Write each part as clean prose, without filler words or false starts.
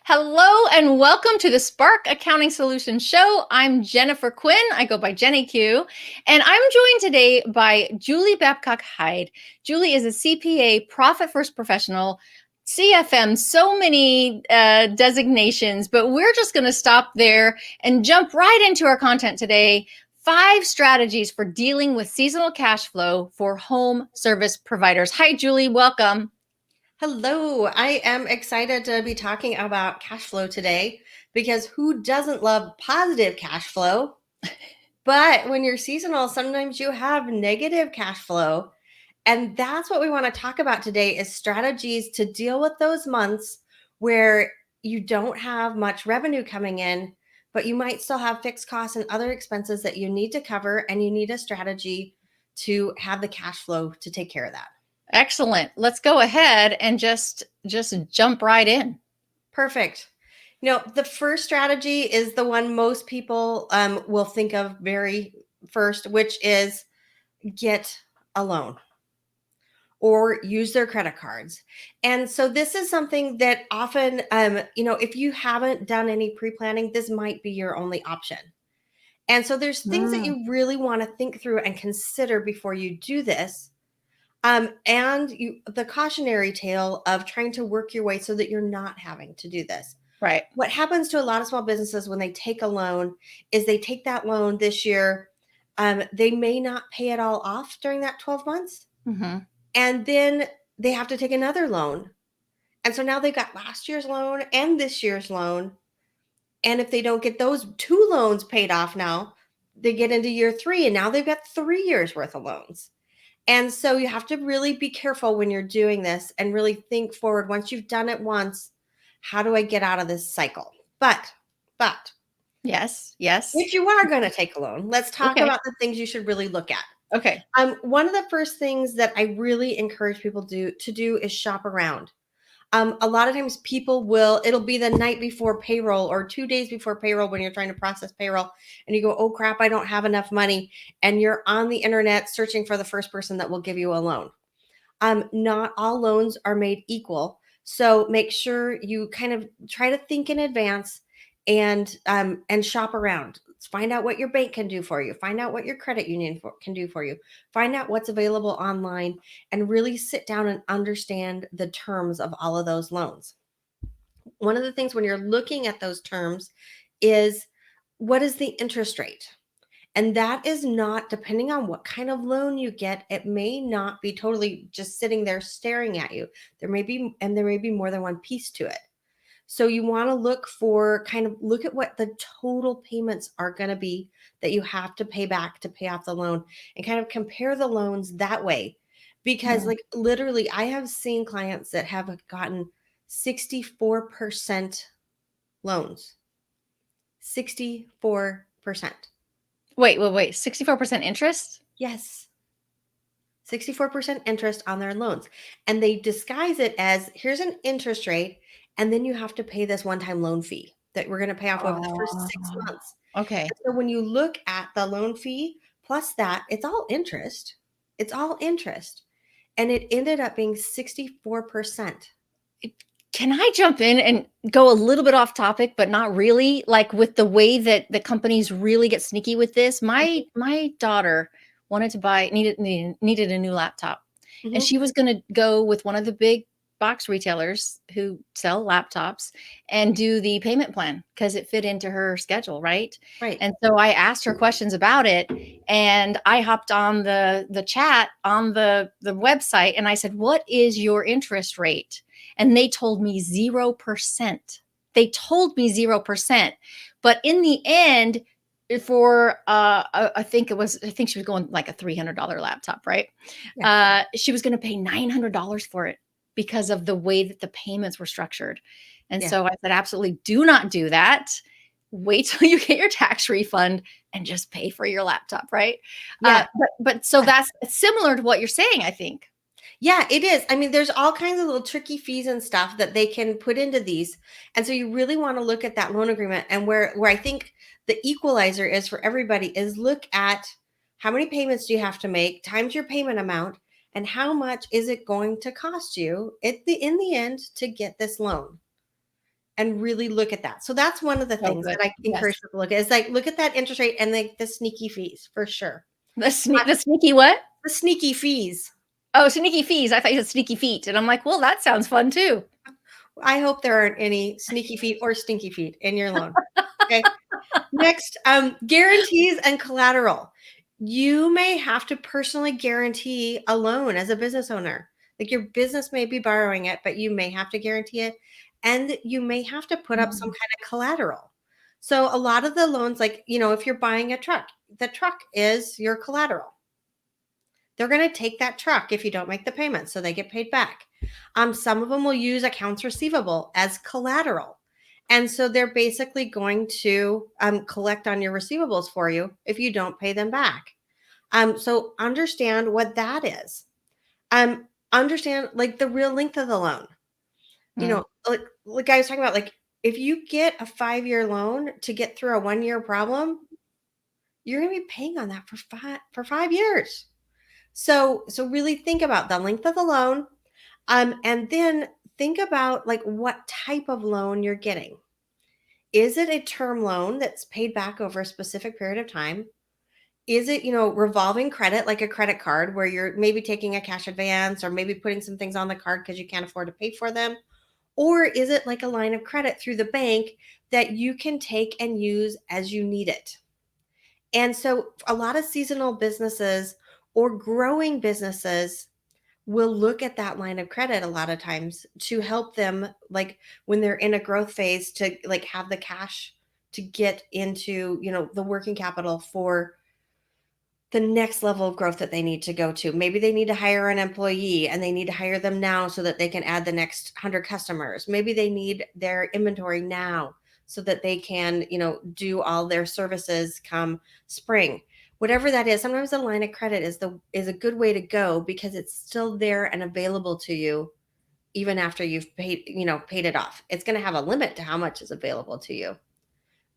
Hello and welcome to the Spark Accounting Solutions Show. I'm Jennifer Quinn. I go by Jenny Q. And I'm joined today by Julie Babcock-Hyde. Julie is a CPA, Profit First Professional, CFM, so many designations, but we're just going to stop there and jump right into our content today. 5 strategies for dealing with seasonal cash flow for home service providers. Hi, Julie. Welcome. Hello, I am excited to be talking about cash flow today because who doesn't love positive cash flow? But when you're seasonal, sometimes you have negative cash flow. And that's what we want to talk about today is strategies to deal with those months where you don't have much revenue coming in, but you might still have fixed costs and other expenses that you need to cover, and you need a strategy to have the cash flow to take care of that. Excellent. Let's go ahead and just jump right in. Perfect. The first strategy is the one most people will think of very first, which is get a loan or use their credit cards. And so this is something that often, if you haven't done any pre-planning, this might be your only option. And so there's things that you really want to think through and consider before you do this. The cautionary tale of trying to work your way so that you're not having to do this. Right. What happens to a lot of small businesses when they take a loan is they take that loan this year. They may not pay it all off during that 12 months. Mm-hmm. And then they have to take another loan. And so now they've got last year's loan and this year's loan. And if they don't get those 2 loans paid off now, they get into year 3 and now they've got 3 years worth of loans. And so you have to really be careful when you're doing this and really think forward. Once you've done it once, how do I get out of this cycle? But Yes. if you are going to take a loan, let's talk Okay. about the things you should really look at. Okay. One of the first things that I really encourage people to do is shop around. A lot of times it'll be the night before payroll or 2 days before payroll when you're trying to process payroll and you go, oh crap, I don't have enough money. And you're on the internet searching for the first person that will give you a loan. Not all loans are made equal. So make sure you kind of try to think in advance and shop around. Find out what your bank can do for you. Find out what your credit union can do for you. Find out what's available online and really sit down and understand the terms of all of those loans. One of the things when you're looking at those terms is, what is the interest rate? And that is not, depending on what kind of loan you get, it may not be totally just sitting there staring at you. There may be more than one piece to it. So you want to look at what the total payments are going to be that you have to pay back to pay off the loan, and kind of compare the loans that way. Because like literally I have seen clients that have gotten 64% loans. 64%. Wait. 64% interest? Yes. 64% interest on their loans. And they disguise it as, here's an interest rate, and then you have to pay this one-time loan fee that we're going to pay off over the first 6 months. Okay. And so when you look at the loan fee plus that, it's all interest. It's all interest. And it ended up being 64%. Can I jump in and go a little bit off topic, but not really? Like with the way that the companies really get sneaky with this. My daughter needed a new laptop, and she was going to go with one of the big box retailers who sell laptops and do the payment plan because it fit into her schedule, right? Right. And so I asked her questions about it, and I hopped on the chat on the website, and I said, "What is your interest rate?" And they told me 0%. They told me 0%. But in the end, for I think she was going like a $300 laptop, right? Yeah. She was going to pay $900 for it because of the way that the payments were structured. And Yeah. so I said, absolutely do not do that. Wait till you get your tax refund and just pay for your laptop, right? Yeah. But so that's similar to what you're saying, I think. Yeah, it is. I mean, there's all kinds of little tricky fees and stuff that they can put into these. And so you really want to look at that loan agreement, and where I think the equalizer is for everybody is look at how many payments do you have to make times your payment amount, and how much is it going to cost you in the end to get this loan. and really look at that. So that's one of the So things good. that I Yes. encourage people to look at, is like, look at that interest rate and the sneaky fees for sure. The sneaky what? The sneaky fees. Oh, sneaky fees. I thought you said sneaky feet. And I'm like, well, that sounds fun too. I hope there aren't any sneaky feet or stinky feet in your loan. Okay. Next, guarantees and collateral. You may have to personally guarantee a loan as a business owner. Like, your business may be borrowing it, but you may have to guarantee it. And you may have to put up some kind of collateral. So a lot of the loans, like, if you're buying a truck, the truck is your collateral. They're going to take that truck if you don't make the payment, so they get paid back. Some of them will use accounts receivable as collateral. And so they're basically going to collect on your receivables for you if you don't pay them back. So understand what that is. Understand, like, the real length of the loan. Like I was talking about, like, if you get a 5-year loan to get through a 1-year problem, you're going to be paying on that for 5 years. So really think about the length of the loan, and then think about, like, what type of loan you're getting. Is it a term loan that's paid back over a specific period of time? Is it, revolving credit, like a credit card, where you're maybe taking a cash advance or maybe putting some things on the card because you can't afford to pay for them? Or is it like a line of credit through the bank that you can take and use as you need it? And so a lot of seasonal businesses or growing businesses will look at that line of credit a lot of times to help them, like, when they're in a growth phase, to, like, have the cash to get into, the working capital for the next level of growth that they need to go to. Maybe they need to hire an employee and they need to hire them now so that they can add the next 100 customers. Maybe they need their inventory now so that they can, do all their services come spring. Whatever that is, sometimes a line of credit is a good way to go because it's still there and available to you even after you've paid it off. It's going to have a limit to how much is available to you.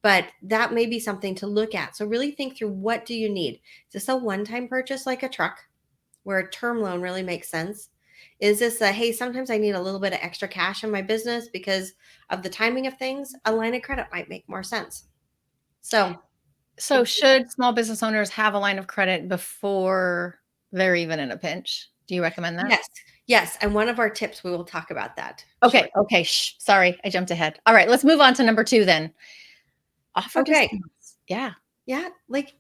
But that may be something to look at. So really think through, what do you need? Is this a one-time purchase like a truck where a term loan really makes sense? Is this hey, sometimes I need a little bit of extra cash in my business because of the timing of things? A line of credit might make more sense. So Should small business owners have a line of credit before they're even in a pinch? Do you recommend that? Yes. And one of our tips, we will talk about that. Okay. shortly. Okay. Sorry, I jumped ahead. All right, let's move on to number 2 then. Offer Okay. discounts. Yeah. Yeah. Like,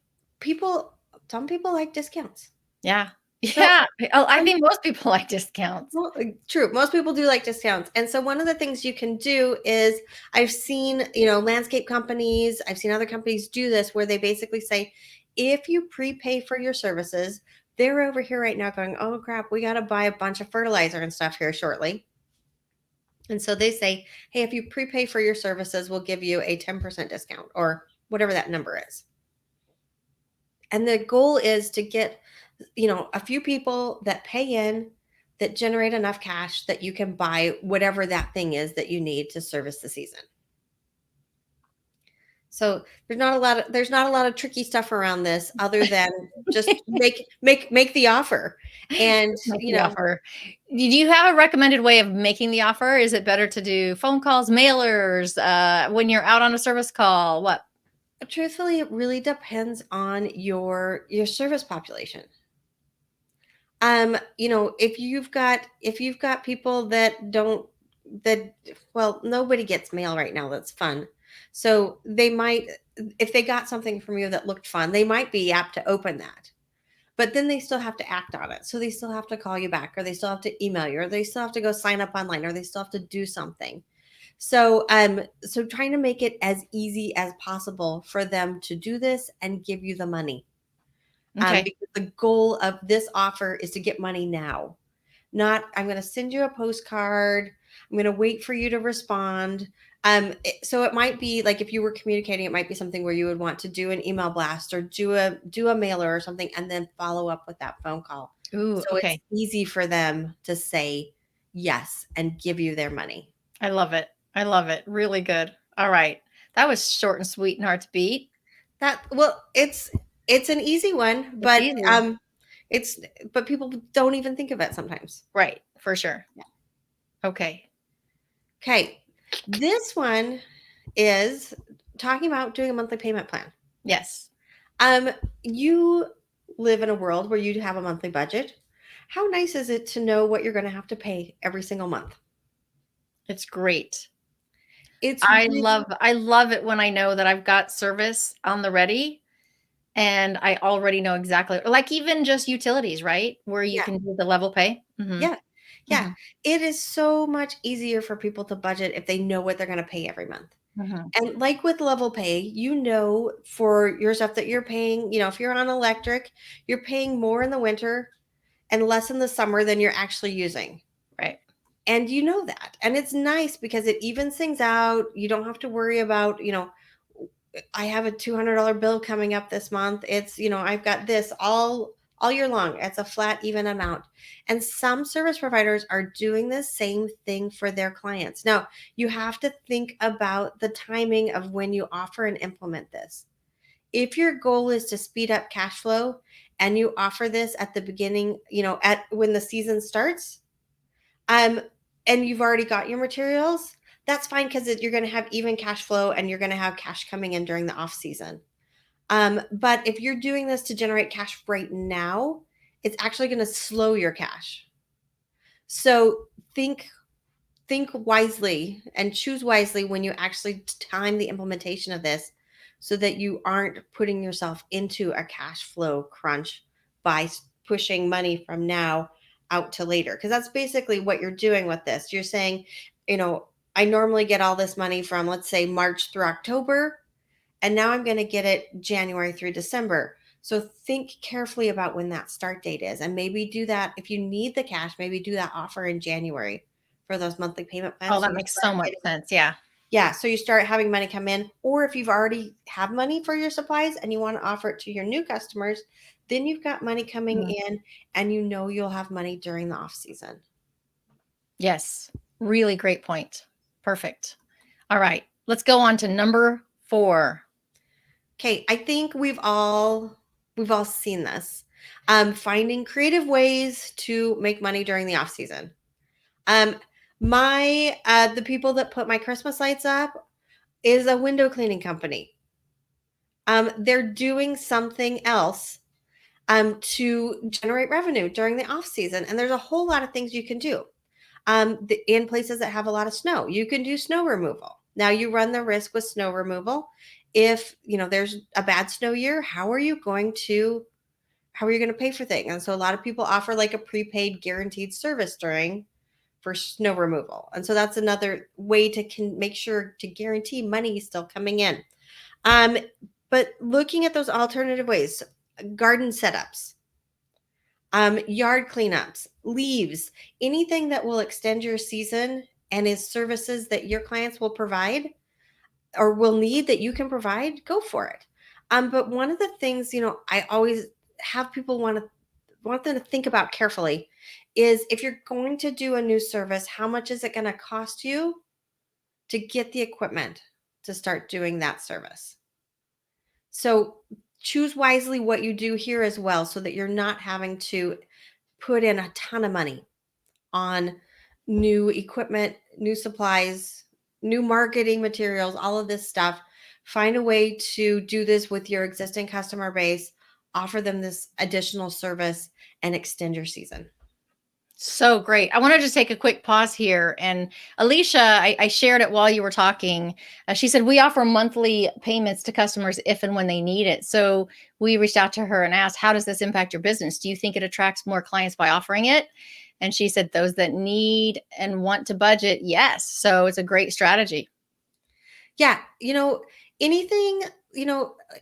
some people like discounts. Yeah. So Yeah. I think most people like discounts. Well, true. Most people do like discounts. And so one of the things you can do is, I've seen, landscape companies, I've seen other companies do this, where they basically say, if you prepay for your services, they're over here right now going, oh crap, we got to buy a bunch of fertilizer and stuff here shortly. And so they say, hey, if you prepay for your services, we'll give you a 10% discount, or whatever that number is. And the goal is to get, a few people that pay in, that generate enough cash that you can buy whatever that thing is that you need to service the season. So there's not a lot of tricky stuff around this, other than just make the offer. And Make the offer. Do you have a recommended way of making the offer? Is it better to do phone calls, mailers, when you're out on a service call? What? truthfully, it really depends on your service population. If you've got people that don't, well, nobody gets mail right now that's fun. So they might, if they got something from you that looked fun, they might be apt to open that. But then they still have to act on it. So they still have to call you back, or they still have to email you, or they still have to go sign up online, or they still have to do something. So trying to make it as easy as possible for them to do this and give you the money. Okay. Because the goal of this offer is to get money now. Not, I'm going to send you a postcard, I'm going to wait for you to respond. So it might be like, if you were communicating, it might be something where you would want to do an email blast, or do a mailer or something, and then follow up with that phone call. Ooh, So okay. it's easy for them to say yes and give you their money. I love it. I love it. Really good. All right. That was short and sweet and hard to beat. It's an easy one, It's but easy. but people don't even think of it sometimes. Right. For sure. Yeah. Okay. Okay. This one is talking about doing a monthly payment plan. Yes. Um, you live in a world where you have a monthly budget. How nice is it to know what you're going to have to pay every single month? It's great. It's I really, love it when I know that I've got service on the ready and I already know exactly, like even just utilities, right? Where you yeah, can do the level pay. yeah, yeah. Mhm, It is so much easier for people to budget if they know what they're going to pay every month. mhm. And like with level pay, you know, for your stuff that you're paying, if you're on electric, you're paying more in the winter and less in the summer than you're actually using. Right. And you know that. And it's nice because it evens things out. You don't have to worry about, I have a $200 bill coming up this month. It's, I've got this all year long. It's a flat even amount. And some service providers are doing the same thing for their clients. Now, you have to think about the timing of when you offer and implement this. If your goal is to speed up cash flow and you offer this at the beginning, at when the season starts, um, and you've already got your materials, that's fine because you're going to have even cash flow and you're going to have cash coming in during the off season. But if you're doing this to generate cash right now, it's actually going to slow your cash. So think wisely and choose wisely when you actually time the implementation of this so that you aren't putting yourself into a cash flow crunch by pushing money from now out to later, because that's basically what you're doing with this. You're saying, I normally get all this money from, let's say, March through October, and now I'm going to get it January through December. So think carefully about when that start date is, and maybe do that if you need the cash. Maybe do that offer in January for those monthly payment Oh, plans. So that you makes start so much getting, sense. Yeah. yeah. So you start having money come in, or if you've already have money for your supplies and you want to offer it to your new customers, then you've got money coming Mhm. in, and you'll have money during the off season. Yes. Really great point. Perfect. All right. Let's go on to number 4. Okay, I think we've all seen this. Finding creative ways to make money during the off season. Um, my the people that put my Christmas lights up is a window cleaning company. They're doing something else to generate revenue during the off season, and there's a whole lot of things you can do. In places that have a lot of snow, you can do snow removal. Now you run the risk with snow removal. If there's a bad snow year, how are you going to pay for things? And so a lot of people offer like a prepaid guaranteed service during for snow removal. And so that's another way to make sure to guarantee money still coming in. Um, but looking at those alternative ways, garden setups, yard cleanups, leaves, anything that will extend your season and is services that your clients will provide or will need that you can provide, go for it. But one of the things, I always have people want them to think about carefully is, if you're going to do a new service, how much is it going to cost you to get the equipment to start doing that service? So choose wisely what you do here as well, so that you're not having to put in a ton of money on new equipment, new supplies, new marketing materials, all of this stuff. Find a way to do this with your existing customer base, offer them this additional service, and extend your season. So great. I want to just take a quick pause here. And Alicia, I shared it while you were talking. She said, we offer monthly payments to customers if and when they need it. So we reached out to her and asked, how does this impact your business? Do you think it attracts more clients by offering it? And she said, those that need and want to budget, yes. So it's a great strategy. Yeah, anything,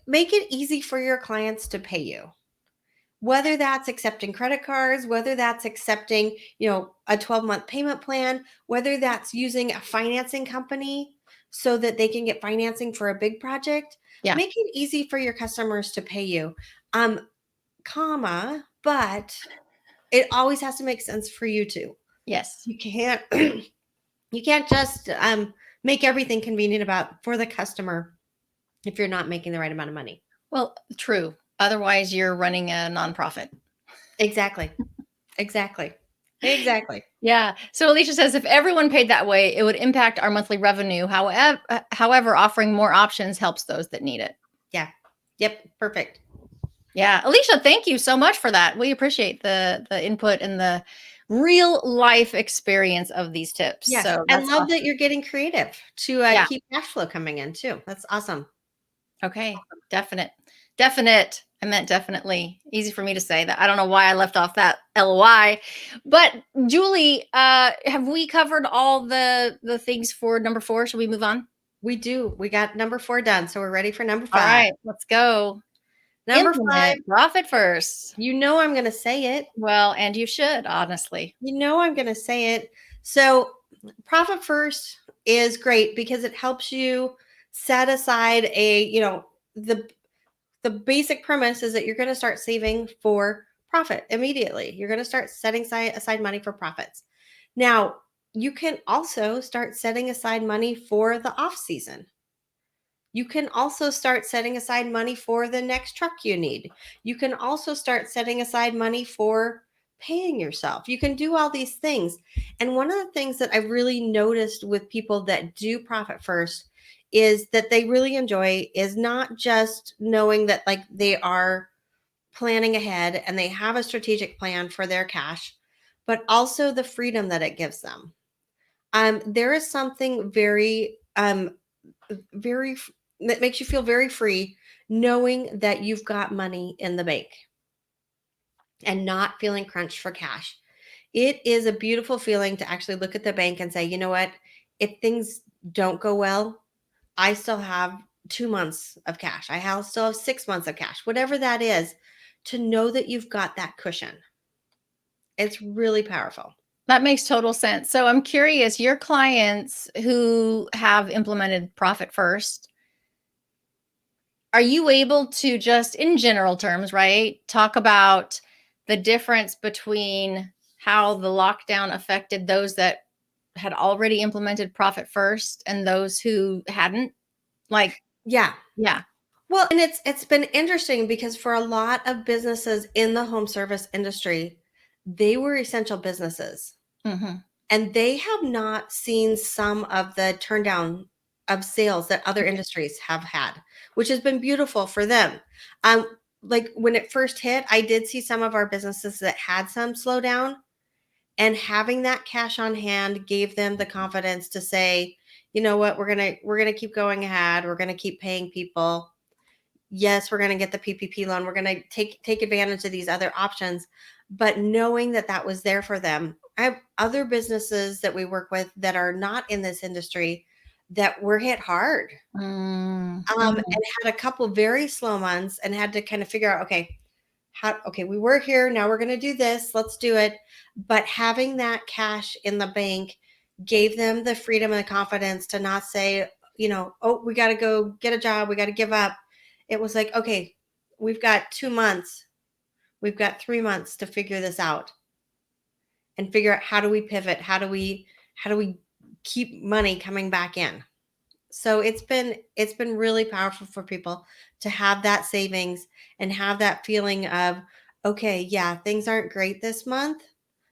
make it easy for your clients to pay you. Whether that's accepting credit cards, whether that's accepting, a 12-month payment plan, whether that's using a financing company so that they can get financing for a big project, Yeah. make it easy for your customers to pay you. But it always has to make sense for you too. Yes. You can't you can't just make everything convenient about for the customer if you're not making the right amount of money. Well, true. Otherwise, you're running a nonprofit. Exactly. Exactly. Exactly. Yeah. So Alicia says if everyone paid that way, it would impact our monthly revenue. However, offering more options helps those that need it. Yeah. Yep. Perfect. Yeah. Alicia, thank you so much for that. We appreciate the input and the real life experience of these tips. Yes. So I that's love that awesome. you're getting creative to Yeah. keep cash flow coming in too. That's awesome. Okay. Definite. Definite. I meant definitely. Easy for me to say that. I don't know why I left off that LY. But Julie, have we covered all the things for number 4? Should we move on? We do. We got number 4 done. So we're ready for number All 5. right, let's go. Number 5, Implement profit first. you know I'm going to say it. Well, and you should, honestly. You know I'm going to say it. So profit first is great because it helps you set aside the basic premise is that you're going to start saving for profit immediately. You're going to start setting aside money for profits. Now, you can also start setting aside money for the off season. You can also start setting aside money for the next truck you need. You can also start setting aside money for paying yourself. You can do all these things. And one of the things that I really noticed with people that do profit first is that they really enjoy is not just knowing that like they are planning ahead and they have a strategic plan for their cash, but also the freedom that it gives them. There is something very that makes you feel very free knowing that you've got money in the bank and not feeling crunched for cash. It is a beautiful feeling to actually look at the bank and say, you know what, if things don't go well, I still have 2 months of cash. Still have 6 months of cash, whatever that is, to know that you've got that cushion. It's really powerful. That makes total sense. So I'm curious, your clients who have implemented profit first, are you able to just in general terms, right, talk about the difference between how the lockdown affected those that had already implemented profit first and those who hadn't? Like, Yeah. yeah. Well, and it's been interesting because for a lot of businesses in the home service industry, they were essential businesses. Mm-hmm. And they have not seen some of the turn down of sales that other industries have had, which has been beautiful for them. Like when it first hit, I did see some of our businesses that had some slowdown, and having that cash on hand gave them the confidence to say, you know what, we're gonna keep going ahead. We're gonna keep paying people. Yes, we're going to get the PPP loan. We're going to take advantage of these other options, but knowing that that was there for them. I have other businesses that we work with that are not in this industry that were hit hard, and Mm-hmm. had a couple very slow months and had to kind of figure out, okay, we were here, now we're going to do this, let's do it. But having that cash in the bank gave them the freedom and the confidence to not say, oh, we got to go get a job, we got to give up. It was like, okay, we've got 2 months, we've got 3 months to figure this out and figure out how do we pivot, how do we keep money coming back in. So it's been really powerful for people to have that savings and have that feeling of, okay, yeah, things aren't great this month,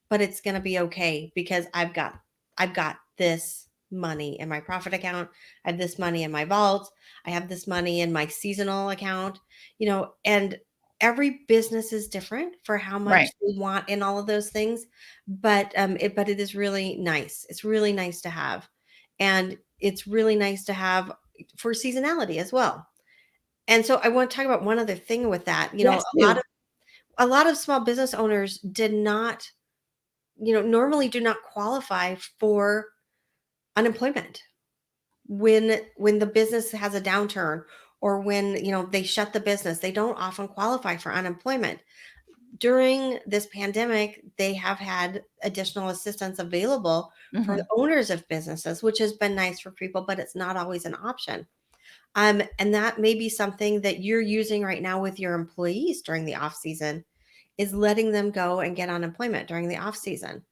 but it's going to be okay because I've got this money in my profit account. I have this money in my vault. I have this money in my seasonal account, and every business is different for how much Right. they want in all of those things. But it is really nice. It's really nice to have. And it's really nice to have for seasonality as well. And so I want to talk about one other thing with that. Yes, A lot do. of a lot of small business owners did not, normally do not qualify for unemployment when the business has a downturn, or when, they shut the business. They don't often qualify for unemployment. During this pandemic, they have had additional assistance available for the Mm-hmm. owners of businesses, which has been nice for people, but it's not always an option. And that may be something that you're using right now with your employees during the off season, is letting them go and get unemployment during the off season.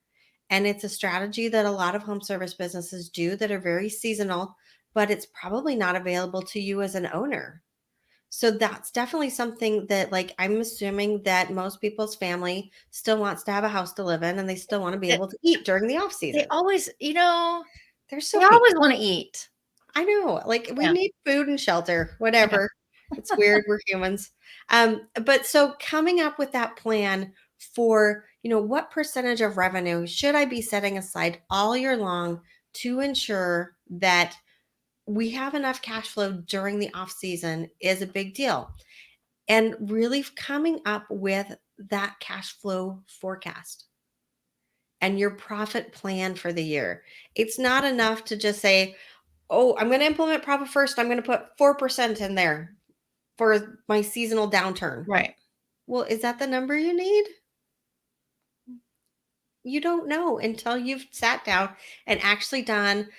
And it's a strategy that a lot of home service businesses do that are very seasonal, but it's probably not available to you as an owner. So that's definitely something that, like, I'm assuming that most people's family still wants to have a house to live in, and they still want to be It, able to eat during the off they season. always, They're they so always picky. want to eat. I know, like, we Yeah. need food and shelter, Yeah. whatever. It's weird, we're humans. But so coming up with that plan for, what percentage of revenue should I be setting aside all year long to ensure that we have enough cash flow during the off season is a big deal. And really coming up with that cash flow forecast and your profit plan for the year. It's not enough to just say, oh, I'm going to implement profit first. I'm going to put 4% in there for my seasonal downturn. Right. Well, is that the number you need? You don't know until you've sat down and actually done,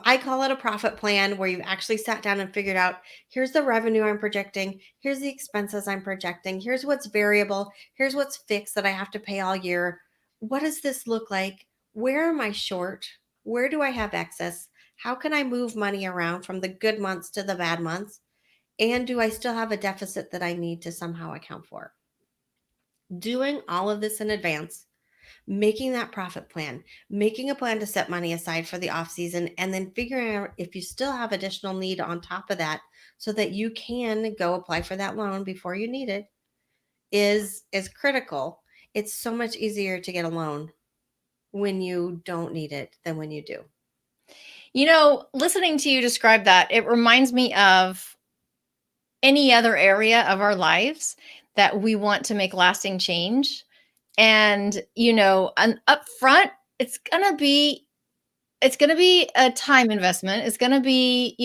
I call it a profit plan, where you've actually sat down and figured out, here's the revenue I'm projecting, here's the expenses I'm projecting, here's what's variable, here's what's fixed that I have to pay all year. What does this look like? Where am I short? Where do I have excess? How can I move money around from the good months to the bad months? And do I still have a deficit that I need to somehow account for? Doing all of this in advance, making that profit plan, making a plan to set money aside for the off season, and then figuring out if you still have additional need on top of that so that you can go apply for that loan before you need it is critical. It's so much easier to get a loan when you don't need it than when you do. Listening to you describe that, it reminds me of any other area of our lives that we want to make lasting change. And, an upfront, it's going to be a time investment. It's going to be,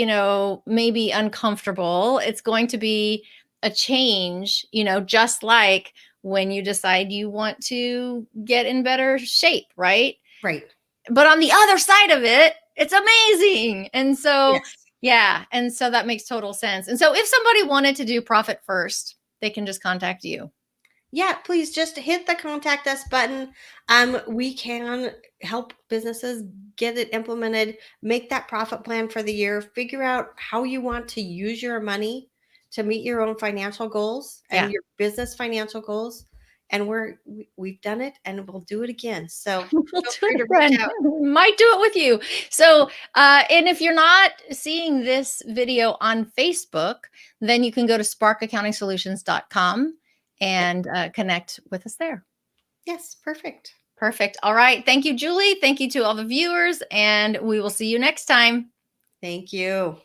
maybe uncomfortable. It's going to be a change, just like when you decide you want to get in better shape, right? Right. But on the other side of it, it's amazing. And so, Yes. yeah. And so that makes total sense. And so if somebody wanted to do profit first, they can just contact you. Yeah, please just hit the contact us button. We can help businesses get it implemented, make that profit plan for the year, figure out how you want to use your money to meet your own financial goals Yeah. and your business financial goals. And we've done it, and we'll do it again. So We'll feel do free it to reach again. out. Might do it with you. So, and if you're not seeing this video on Facebook, then you can go to sparkaccountingsolutions.com and connect with us there. Yes, perfect. Perfect. All right. Thank you, Julie. Thank you to all the viewers, and we will see you next time. Thank you.